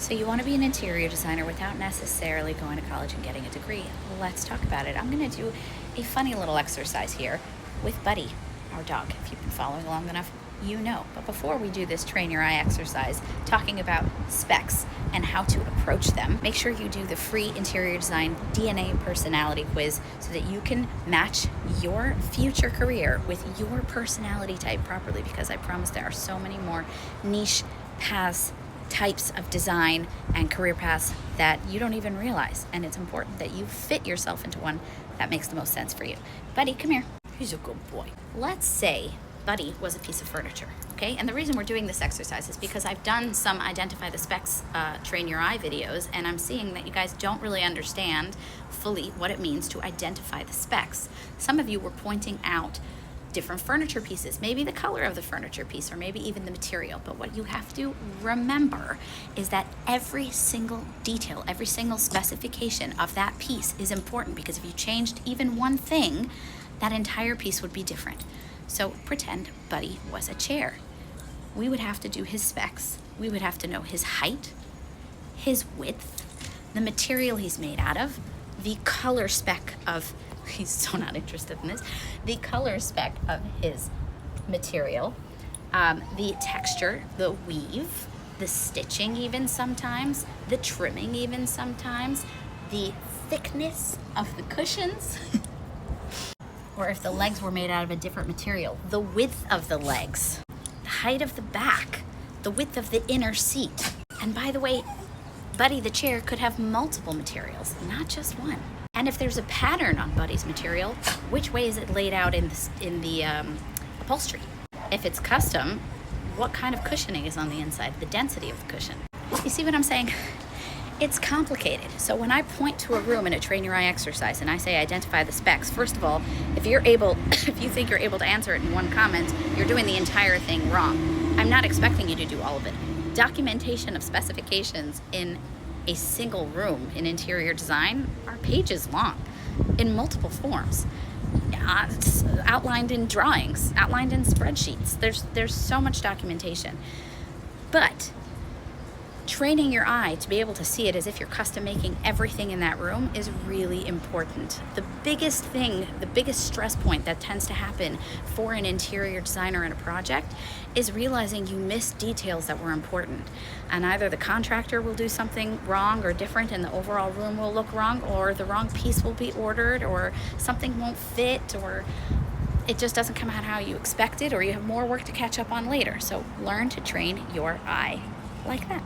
So you want to be an interior designer without necessarily going to college and getting a degree. Let's talk about it. I'm going to do a funny little exercise here with Buddy, our dog. If you've been following along enough, you know. But before we do this train your eye exercise, talking about specs and how to approach them, make sure you do the free interior design DNA personality quiz so that you can match your future career with your personality type properly, because I promise there are so many more niche paths, types of design and career paths that you don't even realize, and it's important that you fit yourself into one that makes the most sense for you. Buddy, come here. He's a good boy. Let's say Buddy was a piece of furniture, okay? And the reason we're doing this exercise is because I've done some identify the specs train your eye videos, and I'm seeing that you guys don't really understand fully what it means to identify the specs. Some of you were pointing out different furniture pieces, maybe the color of the furniture piece, or maybe even the material. But what you have to remember is that every single detail, every single specification of that piece is important, because if you changed even one thing, that entire piece would be different. So pretend Buddy was a chair. We would have to do his specs. We would have to know his height, his width, the material he's made out of, the color spec of, he's so not interested in this, the color spec of his material, the texture, the weave, the stitching even sometimes, the trimming even sometimes, the thickness of the cushions, or if the legs were made out of a different material, the width of the legs, the height of the back, the width of the inner seat. And by the way, Buddy the chair could have multiple materials, not just one. And if there's a pattern on Buddy's material, which way is it laid out in the upholstery? If it's custom, what kind of cushioning is on the inside, the density of the cushion? You see what I'm saying? It's complicated. So when I point to a room in a train your eye exercise and I say identify the specs, first of all, if you think you're able to answer it in one comment, you're doing the entire thing wrong. I'm not expecting you to do all of it. Documentation of specifications in a single room in interior design are pages long in multiple forms. It's outlined in drawings, outlined in spreadsheets. There's so much documentation. But training your eye to be able to see it as if you're custom making everything in that room is really important. The biggest thing, the biggest stress point that tends to happen for an interior designer in a project is realizing you missed details that were important. And either the contractor will do something wrong or different and the overall room will look wrong, or the wrong piece will be ordered, or something won't fit, or it just doesn't come out how you expected, or you have more work to catch up on later. So learn to train your eye like that.